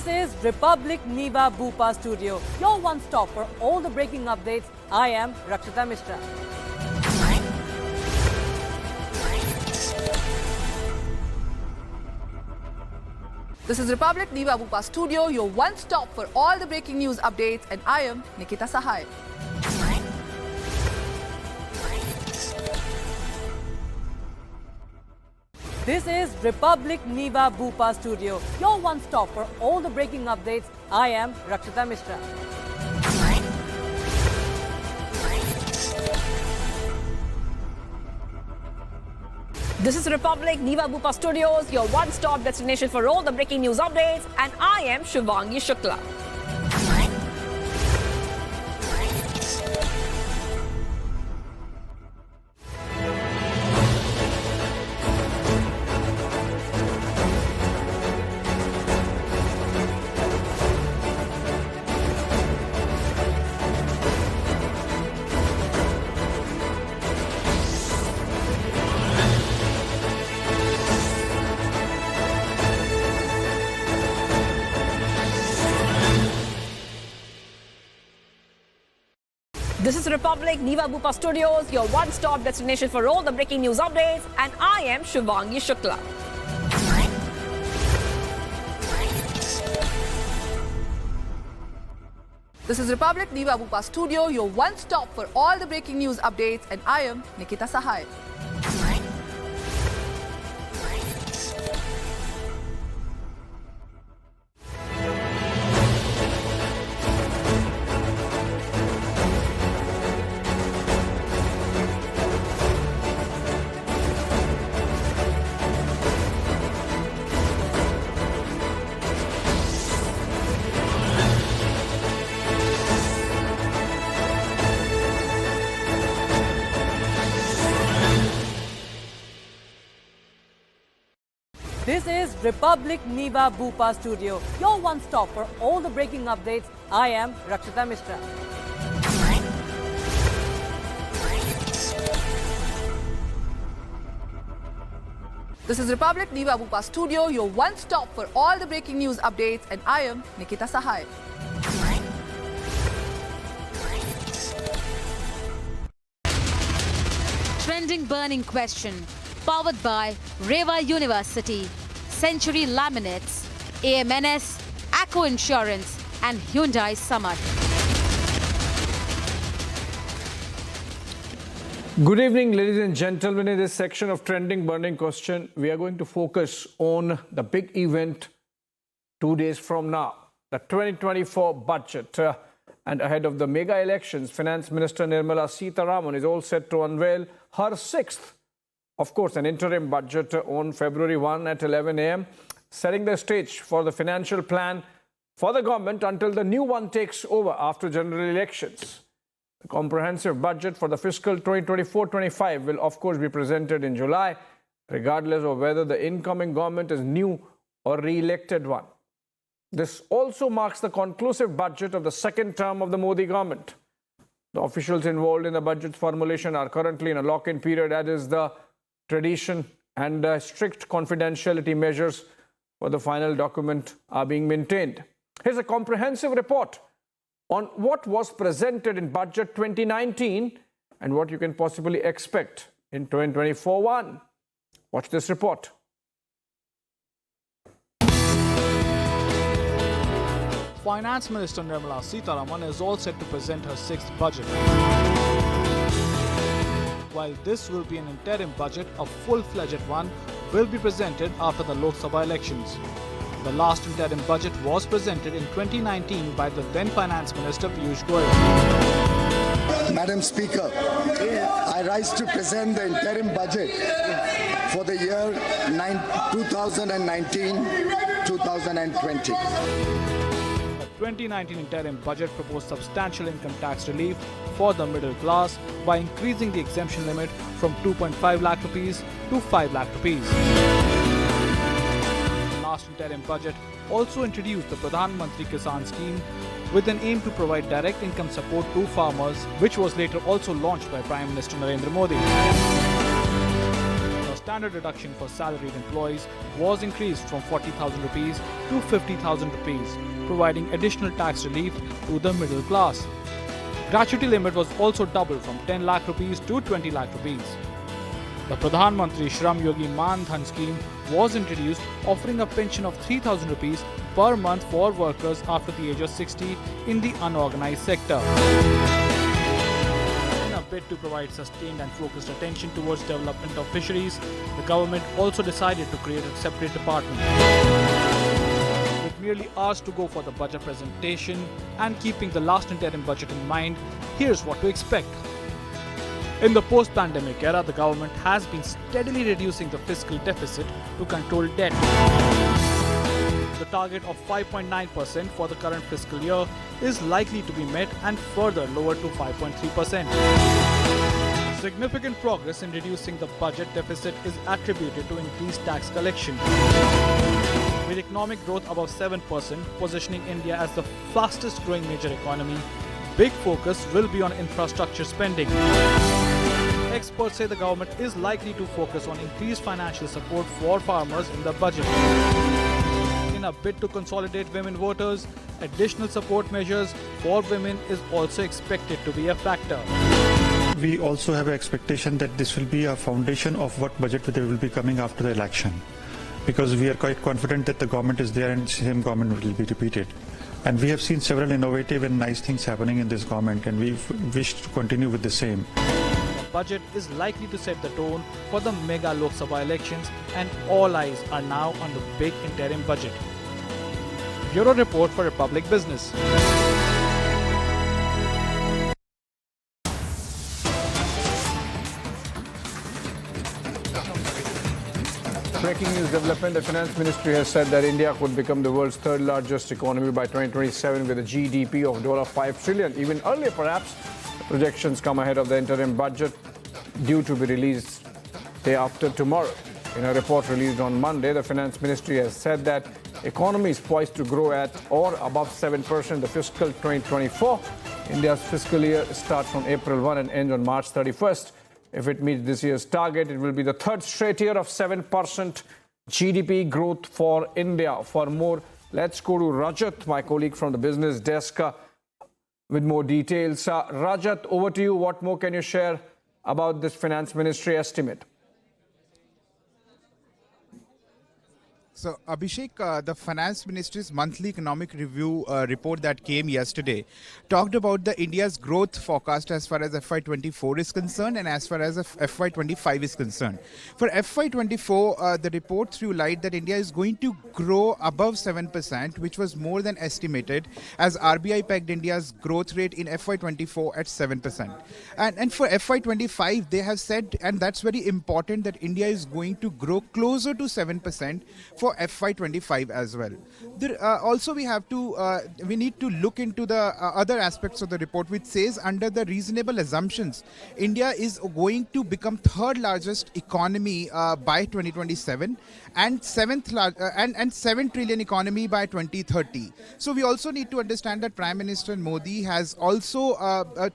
This is Republic Niva Bhupa Studio, your one stop for all the breaking updates. I am Rakshita Mishra. This is Republic Niva Bhupa Studio, your one stop for all the breaking news updates, and I am Nikita Sahai. This is Republic Niva Bhupa Studio, your one stop for all the breaking updates. I am Rakshita Mishra. This is Republic Niva Bhupa Studios, your one-stop destination for all the breaking news updates, and I am Shivangi Shukla. This is Republic Niva Bhupa Studios, your one-stop destination for all the breaking news updates, and I am Shivangi Shukla. This is Republic Niva Bhupa Studio, your one stop for all the breaking news updates, and I am Nikita Sahai. This is Republic Niva Bhupa Studio, your one stop for all the breaking updates. I am Rakshita Mishra. This is Republic Niva Bhupa Studio, your one stop for all the breaking news updates, and I am Nikita Sahai. Trending burning question, powered by Reva University, Century Laminates, AMNS, Acco Insurance, and Hyundai Summit. Good evening, ladies and gentlemen. In this section of Trending Burning Question, we are going to focus on the big event 2 days from now, the 2024 budget. And ahead of the mega elections, Finance Minister Nirmala Sitharaman is all set to unveil her sixth, of course, an interim budget on February 1 at 11 a.m., setting the stage for the financial plan for the government until the new one takes over after general elections. The comprehensive budget for the fiscal 2024-25 will, of course, be presented in July, regardless of whether the incoming government is new or re-elected one. This also marks the conclusive budget of the second term of the Modi government. The officials involved in the budget formulation are currently in a lock-in period, as is the tradition, and strict confidentiality measures for the final document are being maintained. Here's a comprehensive report on what was presented in Budget 2019 and what you can possibly expect in 2024-1. Watch this report. Finance Minister Nirmala Sitharaman is all set to present her sixth budget. While this will be an interim budget, a full-fledged one will be presented after the Lok Sabha elections. The last interim budget was presented in 2019 by the then Finance Minister Piyush Goyal. Madam Speaker, I rise to present the interim budget for the year 2019-2020. 2019 interim budget proposed substantial income tax relief for the middle class by increasing the exemption limit from 2.5 lakh rupees to 5 lakh rupees. The last interim budget also introduced the Pradhan Mantri Kisan scheme with an aim to provide direct income support to farmers, which was later also launched by Prime Minister Narendra Modi. The standard deduction for salaried employees was increased from 40,000 rupees to 50,000 rupees, providing additional tax relief to the middle class. Gratuity limit was also doubled from 10 lakh rupees to 20 lakh rupees. The Pradhan Mantri Shram Yogi Man Dhan scheme was introduced, offering a pension of 3,000 rupees per month for workers after the age of 60 in the unorganized sector. In a bid to provide sustained and focused attention towards development of fisheries, the government also decided to create a separate department. With merely hours to go for the budget presentation and keeping the last interim budget in mind, here's what to expect. In the post-pandemic era, the government has been steadily reducing the fiscal deficit to control debt. The target of 5.9% for the current fiscal year is likely to be met and further lowered to 5.3%. Significant progress in reducing the budget deficit is attributed to increased tax collection. With economic growth above 7%, positioning India as the fastest growing major economy, big focus will be on infrastructure spending. Experts say the government is likely to focus on increased financial support for farmers in the budget. In a bid to consolidate women voters, additional support measures for women is also expected to be a factor. We also have an expectation that this will be a foundation of what budget they will be coming after the election, because we are quite confident that the government is there and the same government will be repeated. And we have seen several innovative and nice things happening in this government, and we wish to continue with the same. The budget is likely to set the tone for the mega Lok Sabha elections, and all eyes are now on the big interim budget. Bureau Report for Republic Business. Breaking news development, the Finance Ministry has said that India could become the world's third largest economy by 2027 with a GDP of $5 trillion. Even earlier, perhaps. The projections come ahead of the interim budget due to be released day after tomorrow. In a report released on Monday, the Finance Ministry has said that economy is poised to grow at or above 7% in the fiscal 2024. India's fiscal year starts from April 1 and ends on March 31st. If it meets this year's target, it will be the third straight year of 7% GDP growth for India. For more, let's go to Rajat, my colleague from the business desk, with more details. Rajat, over to you. What more can you share about this Finance Ministry estimate? So, Abhishek, the Finance Ministry's monthly economic review report that came yesterday talked about the India's growth forecast as far as FY24 is concerned and as far as FY25 is concerned. For FY24, the report threw light that India is going to grow above 7%, which was more than estimated, as RBI pegged India's growth rate in FY24 at 7%. And for FY25, they have said, and that's very important, that India is going to grow closer to 7% for FY25 as well. Also, we need to look into the other aspects of the report, which says under the reasonable assumptions, India is going to become third largest economy by 2027 and 7 trillion economy by 2030. So we also need to understand that Prime Minister Modi has also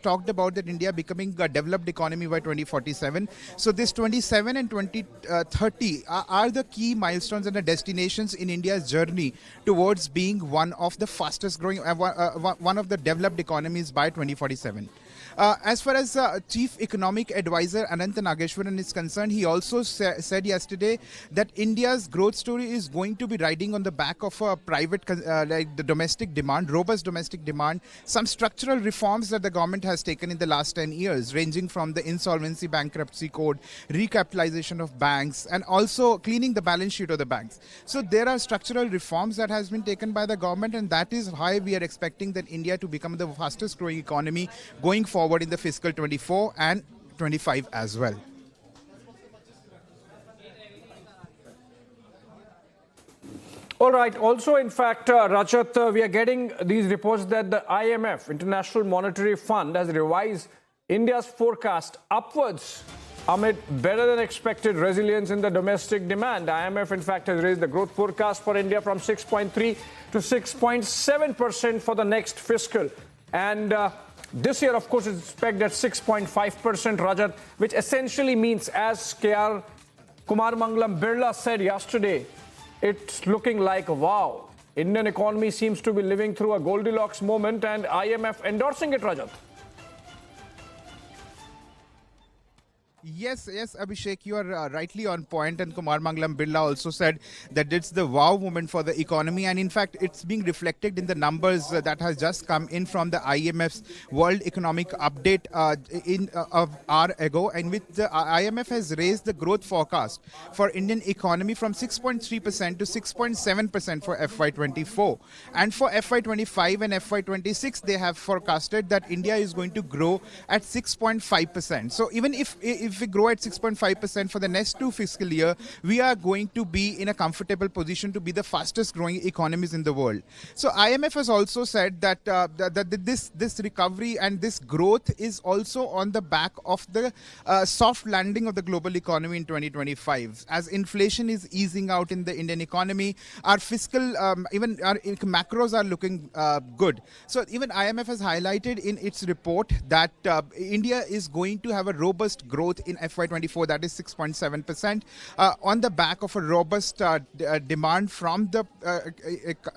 talked about that India becoming a developed economy by 2047. So this 27 and 2030 are the key milestones and the destinations in India's journey towards being one of the fastest growing, one of the developed economies by 2047. As far as Chief Economic Advisor Anant Nageshwaran is concerned, he also said yesterday that India's growth story is going to be riding on the back of a private, like the domestic demand, robust domestic demand, some structural reforms that the government has taken in the last 10 years, ranging from the insolvency bankruptcy code, recapitalization of banks, and also cleaning the balance sheet of the banks. So there are structural reforms that has been taken by the government, and that is why we are expecting that India to become the fastest growing economy going forward in the fiscal 24 and 25 as well. All right. Also, in fact, Rajat, we are getting these reports that the IMF, International Monetary Fund, has revised India's forecast upwards amid better than expected resilience in the domestic demand. The IMF, in fact, has raised the growth forecast for India from 6.3 to 6.7% for the next fiscal. And this year, of course, is expected at 6.5%, Rajat, which essentially means, as KR Kumar Mangalam Birla said yesterday, it's looking like wow. Indian economy seems to be living through a Goldilocks moment and IMF endorsing it, Rajat. Yes, Abhishek, you are rightly on point, and Kumar Mangalam Birla also said that it's the wow moment for the economy, and in fact, it's being reflected in the numbers that has just come in from the IMF's World Economic Update of hour ago, in which the IMF has raised the growth forecast for Indian economy from 6.3% to 6.7% for FY24, and for FY25 and FY26, they have forecasted that India is going to grow at 6.5%. So even if we grow at 6.5% for the next 2 fiscal years, we are going to be in a comfortable position to be the fastest growing economies in the world. So IMF has also said that this recovery and this growth is also on the back of the soft landing of the global economy in 2025. As inflation is easing out in the Indian economy, our fiscal, even our macros are looking good. So even IMF has highlighted in its report that India is going to have a robust growth in FY24, that is 6.7%, on the back of a robust demand from the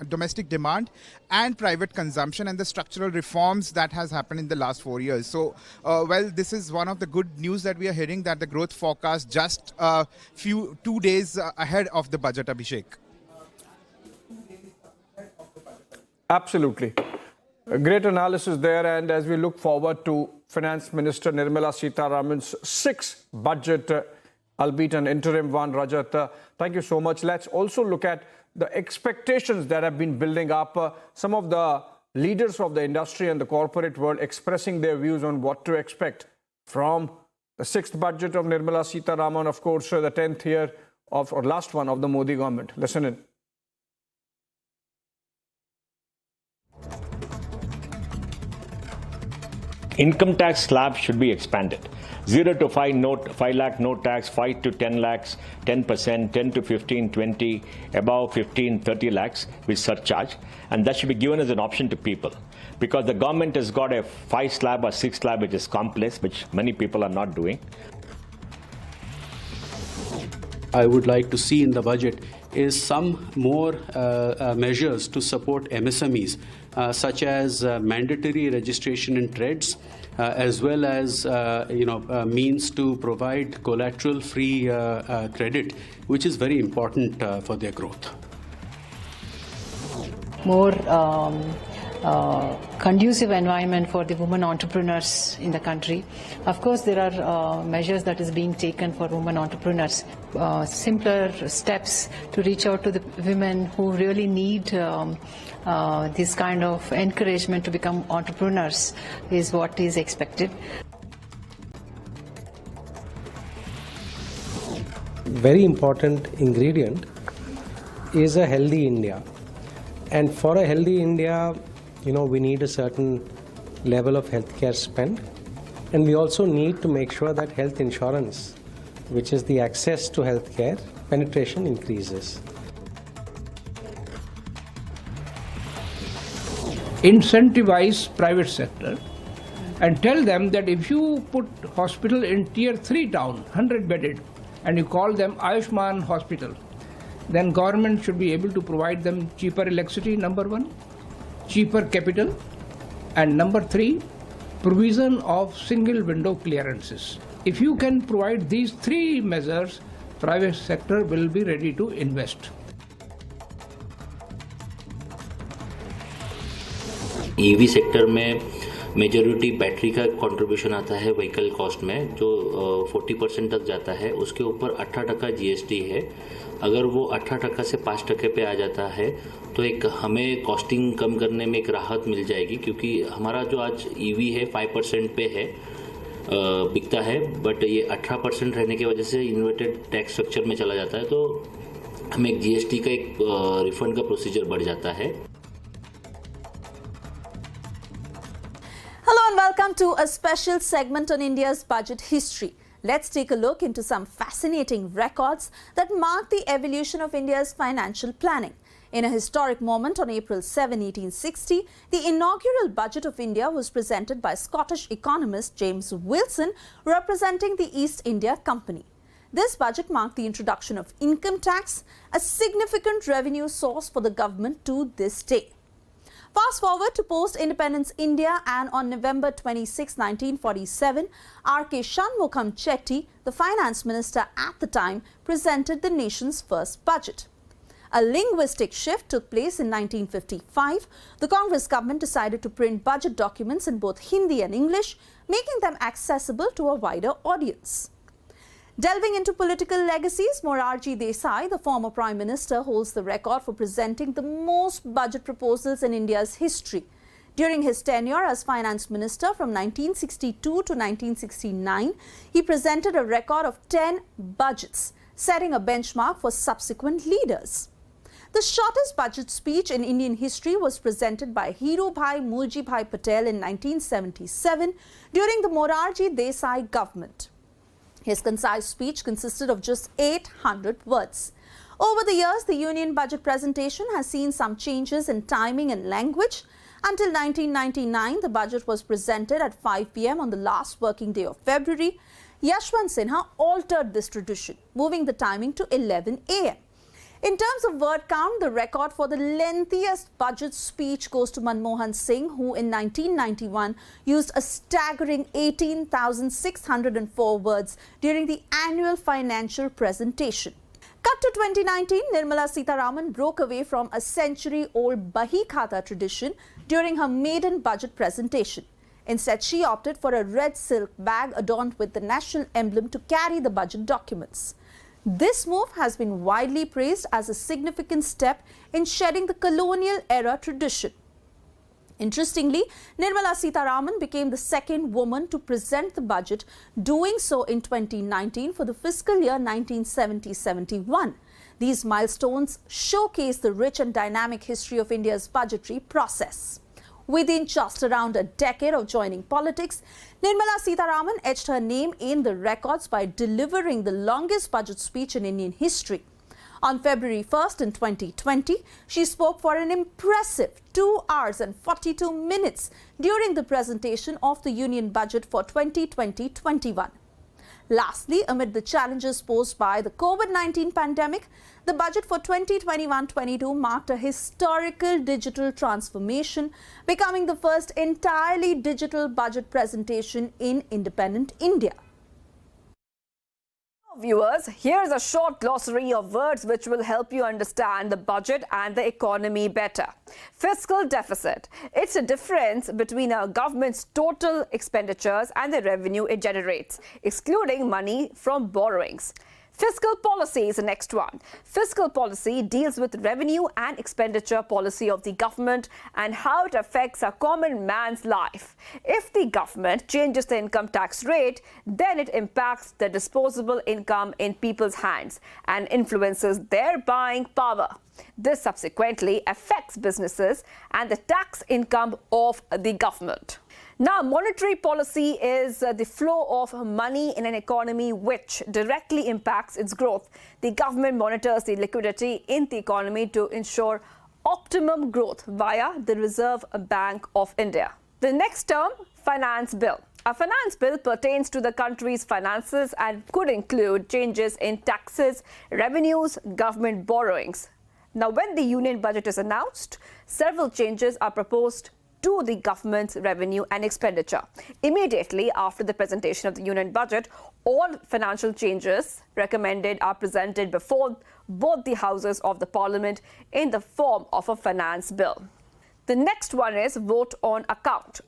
domestic demand and private consumption and the structural reforms that has happened in the last 4 years. So, well, this is one of the good news that we are hearing, that the growth forecast just 2 days ahead of the budget, Abhishek. Absolutely. A great analysis there, and as we look forward to Finance Minister Nirmala Sitharaman's 6th budget, albeit an interim one, Rajat. Thank you so much. Let's also look at the expectations that have been building up. Some of the leaders of the industry and the corporate world expressing their views on what to expect from the 6th budget of Nirmala Sitharaman, of course, the 10th year of, or last one of the Modi government. Listen in. Income tax slab should be expanded. 0 to 5 lakh no tax, 5 to 10 lakhs 10%, 10 to 15 20, above 15 30 lakhs with surcharge, and that should be given as an option to people, because the government has got a 5 slab or 6 slab which is complex, which many people are not doing. I would like to see in the budget is some more measures to support MSMEs, such as mandatory registration in trades, as well as means to provide collateral-free credit, which is very important for their growth. More conducive environment for the women entrepreneurs in the country. Of course, there are measures that is being taken for women entrepreneurs. Simpler steps to reach out to the women who really need this kind of encouragement to become entrepreneurs is what is expected. Very important ingredient is a healthy India. And for a healthy India, we need a certain level of healthcare spend, and we also need to make sure that health insurance, which is the access to healthcare, penetration increases. Incentivize private sector and tell them that if you put hospital in tier 3 town, 100 bedded, and you call them Ayushman hospital, then government should be able to provide them cheaper electricity, number 1, cheaper capital, and number 3, provision of single window clearances. If you can provide these 3 measures, private sector will be ready to invest. EV sector में majority battery का contribution आता है vehicle cost में, जो 40% तक जाता है. उसके ऊपर 18% GST है. अगर वो 18% से 5% पे आ जाता है तो एक हमें कॉस्टिंग कम करने में एक राहत मिल जाएगी, क्योंकि हमारा जो आज EV है 5% पे है, बिकता है, बट ये 18% रहने की वजह से इन्वर्टेड टैक्स स्ट्रक्चर में चला जाता है, तो हमें एक GST का एक रिफंड का प्रोसीजर बढ़ जाता है. Hello and welcome to a special segment on India's budget history. Let's take a look into some fascinating records that mark the evolution of India's financial planning. In a historic moment on April 7, 1860, the inaugural budget of India was presented by Scottish economist James Wilson, representing the East India Company. This budget marked the introduction of income tax, a significant revenue source for the government to this day. Fast forward to post-independence India, and on November 26, 1947, R.K. Shanmugam Chetty, the finance minister at the time, presented the nation's first budget. A linguistic shift took place in 1955. The Congress government decided to print budget documents in both Hindi and English, making them accessible to a wider audience. Delving into political legacies, Morarji Desai, the former Prime Minister, holds the record for presenting the most budget proposals in India's history. During his tenure as Finance Minister from 1962 to 1969, he presented a record of 10 budgets, setting a benchmark for subsequent leaders. The shortest budget speech in Indian history was presented by Hirubhai Muljibhai Patel in 1977 during the Morarji Desai government. His concise speech consisted of just 800 words. Over the years, the union budget presentation has seen some changes in timing and language. Until 1999, the budget was presented at 5 p.m. on the last working day of February. Yashwant Sinha altered this tradition, moving the timing to 11 a.m. In terms of word count, the record for the lengthiest budget speech goes to Manmohan Singh, who in 1991 used a staggering 18,604 words during the annual financial presentation. Cut to 2019, Nirmala Sitharaman broke away from a century-old Bahi Khata tradition during her maiden budget presentation. Instead, she opted for a red silk bag adorned with the national emblem to carry the budget documents. This move has been widely praised as a significant step in shedding the colonial-era tradition. Interestingly, Nirmala Sitharaman became the second woman to present the budget, doing so in 2019 for the fiscal year 1970-71. These milestones showcase the rich and dynamic history of India's budgetary process. Within just around a decade of joining politics, Nirmala Sitharaman etched her name in the records by delivering the longest budget speech in Indian history. On February 1st in 2020, she spoke for an impressive 2 hours and 42 minutes during the presentation of the union budget for 2020-21. Lastly, amid the challenges posed by the COVID-19 pandemic, the budget for 2021-22 marked a historical digital transformation, becoming the first entirely digital budget presentation in independent India. Viewers, here's a short glossary of words which will help you understand the budget and the economy better. Fiscal deficit. It's a difference between a government's total expenditures and the revenue it generates, excluding money from borrowings. Fiscal policy is the next one. Fiscal policy deals with revenue and expenditure policy of the government and how it affects a common man's life. If the government changes the income tax rate, then it impacts the disposable income in people's hands and influences their buying power. This subsequently affects businesses and the tax income of the government. Now, monetary policy is the flow of money in an economy which directly impacts its growth. The government monitors the liquidity in the economy to ensure optimum growth via the Reserve Bank of India. The next term, finance bill. A finance bill pertains to the country's finances and could include changes in taxes, revenues, government borrowings. Now, when the union budget is announced, several changes are proposed to the government's revenue and expenditure. Immediately after the presentation of the union budget, all financial changes recommended are presented before both the houses of the parliament in the form of a finance bill. The next one is vote on account.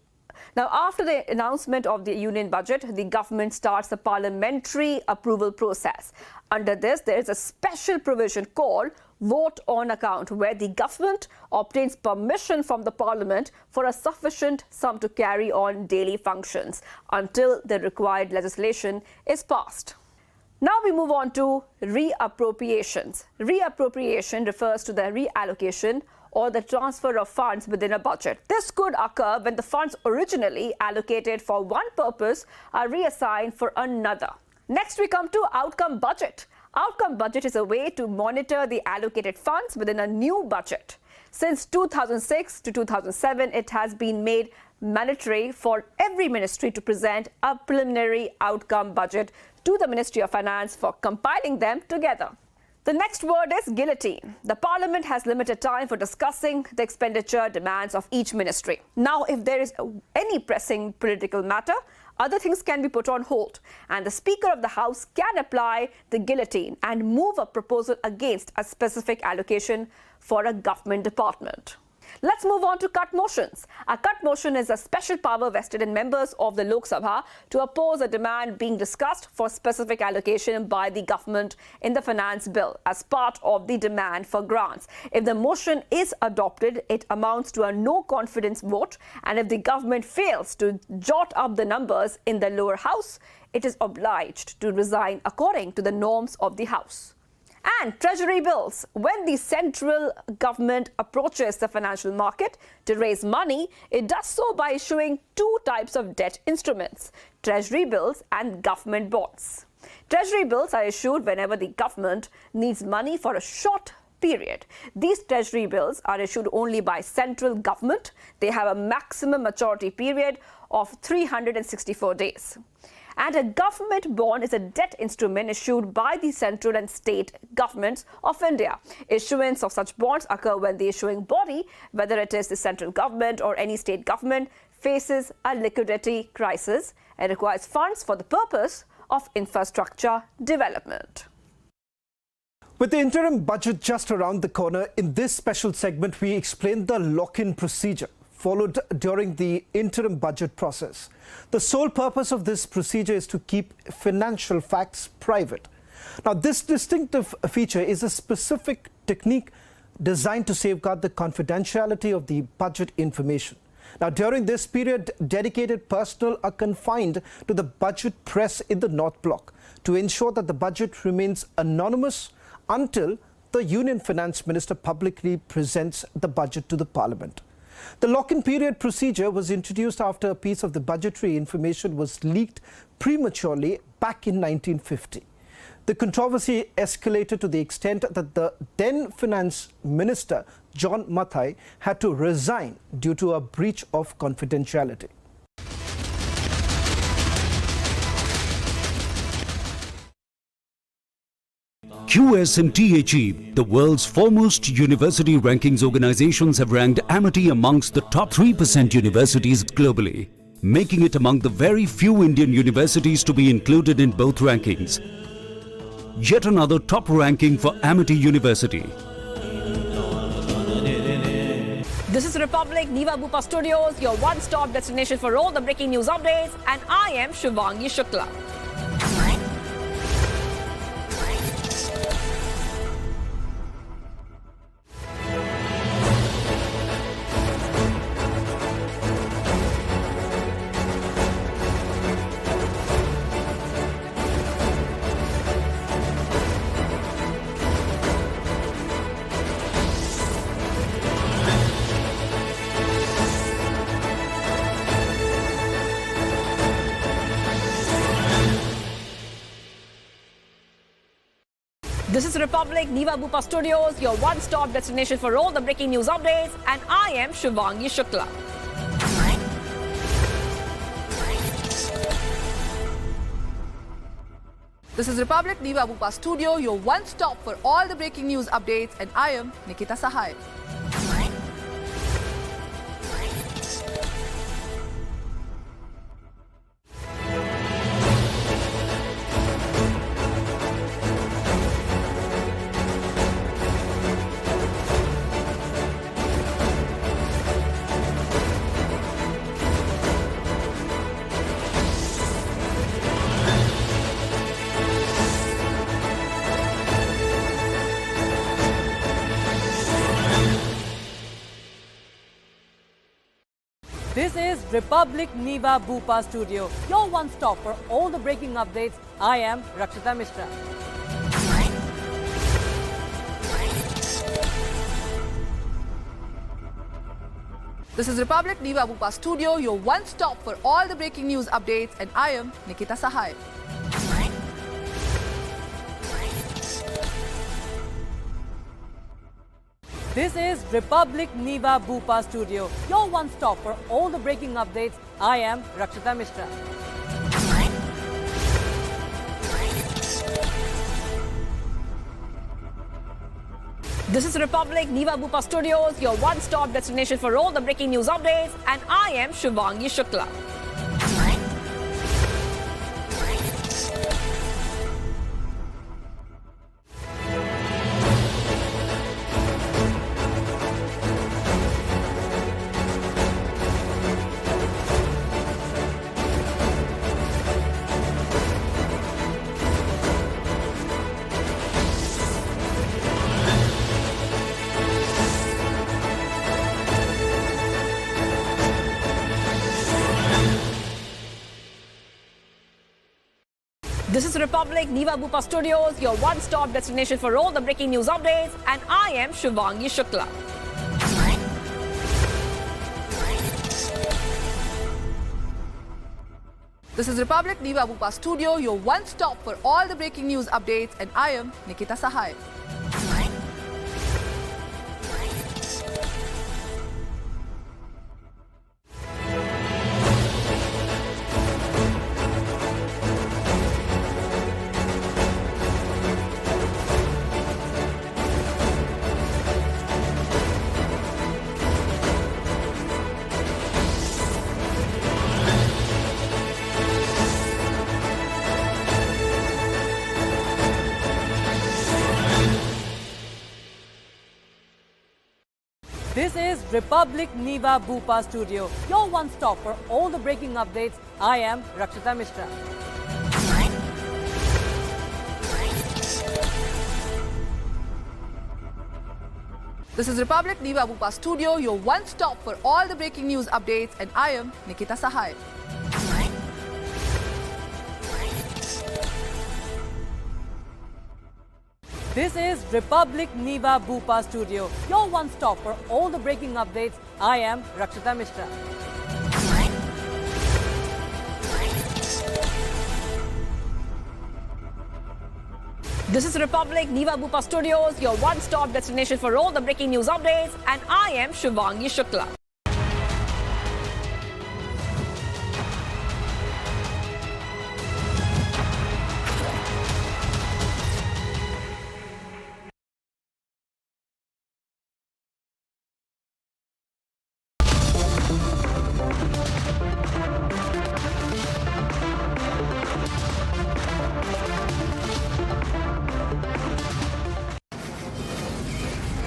Now, after the announcement of the union budget, the government starts the parliamentary approval process. Under this, there is a special provision called vote on account, where the government obtains permission from the parliament for a sufficient sum to carry on daily functions until the required legislation is passed. Now we move on to reappropriations. Reappropriation refers to the reallocation or the transfer of funds within a budget. This could occur when the funds originally allocated for one purpose are reassigned for another. Next, we come to outcome budget. Outcome budget is a way to monitor the allocated funds within a new budget. Since 2006 to 2007, it has been made mandatory for every ministry to present a preliminary outcome budget to the Ministry of Finance for compiling them together. The next word is guillotine. The Parliament has limited time for discussing the expenditure demands of each ministry. Now, if there is any pressing political matter, other things can be put on hold, and the Speaker of the House can apply the guillotine and move a proposal against a specific allocation for a government department. Let's move on to cut motions. A cut motion is a special power vested in members of the Lok Sabha to oppose a demand being discussed for specific allocation by the government in the finance bill as part of the demand for grants. If the motion is adopted, it amounts to a no confidence vote, and if the government fails to jot up the numbers in the lower house, it is obliged to resign according to the norms of the house. And treasury bills. When the central government approaches the financial market to raise money, it does so by issuing two types of debt instruments: treasury bills and government bonds. Treasury bills are issued whenever the government needs money for a short period. These treasury bills are issued only by central government. They have a maximum maturity period of 364 days. And a government bond is a debt instrument issued by the central and state governments of India. Issuance of such bonds occur when the issuing body, whether it is the central government or any state government, faces a liquidity crisis and requires funds for the purpose of infrastructure development. With the interim budget just around the corner, in this special segment, we explain the lock-in procedure followed during the interim budget process. The sole purpose of this procedure is to keep financial facts private. Now, this distinctive feature is a specific technique designed to safeguard the confidentiality of the budget information. Now, during this period, dedicated personnel are confined to the budget press in the North Block to ensure that the budget remains anonymous until the Union Finance Minister publicly presents the budget to the Parliament. The lock-in period procedure was introduced after a piece of the budgetary information was leaked prematurely back in 1950. The controversy escalated to the extent that the then Finance Minister, John Mathai, had to resign due to a breach of confidentiality. QS and THE, the world's foremost university rankings organizations, have ranked Amity amongst the top 3% universities globally, making it among the very few Indian universities to be included in both rankings. Yet another top ranking for Amity University. This is Republic Niva Bupa Studios, your one-stop destination for all the breaking news updates, and I am Shivangi Shukla. This is Republic Niva Bupa Studios, your one-stop destination for all the breaking news updates, and I am Shivangi Shukla. This is Republic Niva Bupa Studio, your one-stop for all the breaking news updates, and I am Nikita Sahai. This is Republic Niva Bupa Studio, your one-stop for all the breaking updates. I am Rakshita Mishra. This is Republic Niva Bupa Studio, your one-stop for all the breaking news updates, and I am Nikita Sahai. This is Republic Niva Bhupa Studio, your one stop for all the breaking updates. I am Rakshita Mishra. This is Republic Niva Bhupa Studios, your one-stop destination for all the breaking news updates, and I am Shivangi Shukla. This is Republic Niva Bhupa Studios, your one-stop destination for all the breaking news updates, and I am Shivangi Shukla. This is Republic Niva Bhupa Studio, your one stop for all the breaking news updates, and I am Nikita Sahai. This is Republic Niva Bhupa Studio, your one stop for all the breaking updates. I am Rakshita Mishra. This is Republic Niva Bhupa Studio, your one stop for all the breaking news updates, and I am Nikita Sahai. This is Republic Niva Bhupa Studio, your one stop for all the breaking updates. I am Rakshita Mishra. This is Republic Niva Bhupa Studios, your one-stop destination for all the breaking news updates, and I am Shivangi Shukla.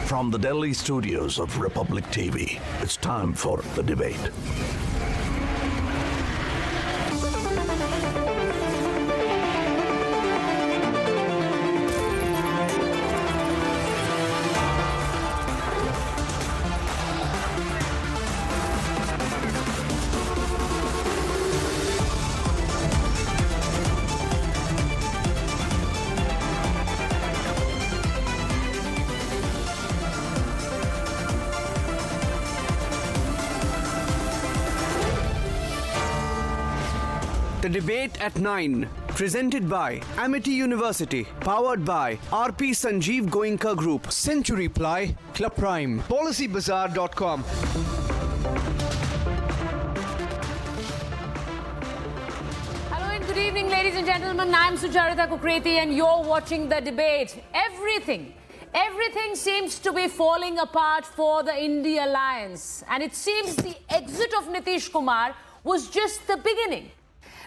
From the Delhi studios of Republic TV, it's time for the debate. The debate at 9, presented by Amity University, powered by RP Sanjeev Goenka Group, Century Ply, Club Prime, PolicyBazaar.com. Hello and good evening, ladies and gentlemen. I'm Sucharita Kukreti and you're watching the debate. Everything seems to be falling apart for the INDI alliance, and it seems the exit of Nitish Kumar was just the beginning.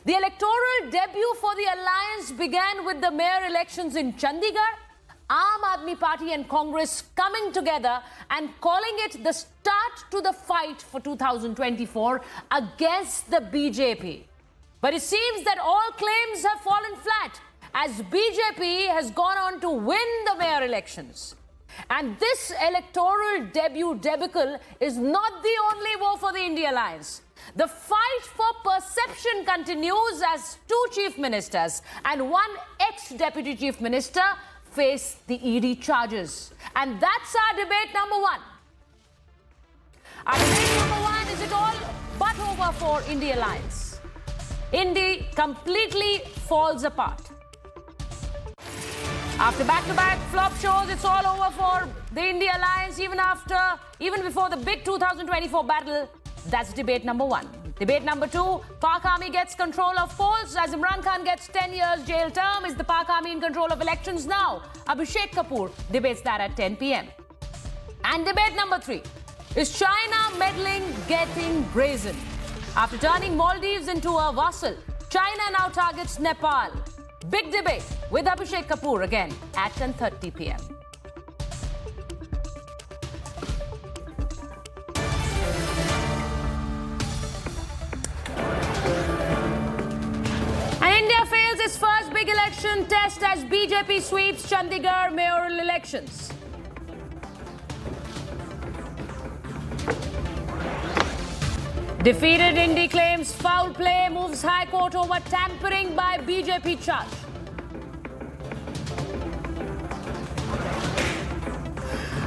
The electoral debut for the alliance began with the mayor elections in Chandigarh, Aam Aadmi Party and Congress coming together and calling it the start to the fight for 2024 against the BJP. But it seems that all claims have fallen flat as BJP has gone on to win the mayor elections. And this electoral debut debacle is not the only woe for the INDI alliance. The fight for perception continues as two chief ministers and one ex-deputy chief minister face the ED charges. And that's our debate number one. Our debate number one, is it all but over for INDI alliance? INDI completely falls apart. After back-to-back flop shows, it's all over for the India alliance. Even before the big 2024 battle, that's debate number 1. Debate number 2, Pak Army gets control of polls as Imran Khan gets 10 years jail term. Is the Pak Army in control of elections now? Abhishek Kapoor debates that at 10 p.m. And debate number 3, is China meddling getting brazen? After turning Maldives into a vassal, China now targets Nepal. Big debate with Abhishek Kapoor again at 10:30 p.m. And India fails its first big election test as BJP sweeps Chandigarh mayoral elections. Defeated INDI claims foul play, moves High Court over tampering by BJP charge.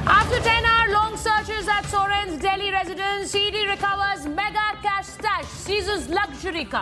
After 10-hour-long searches at Soren's Delhi residence, ED recovers mega cash stash, seizes luxury car.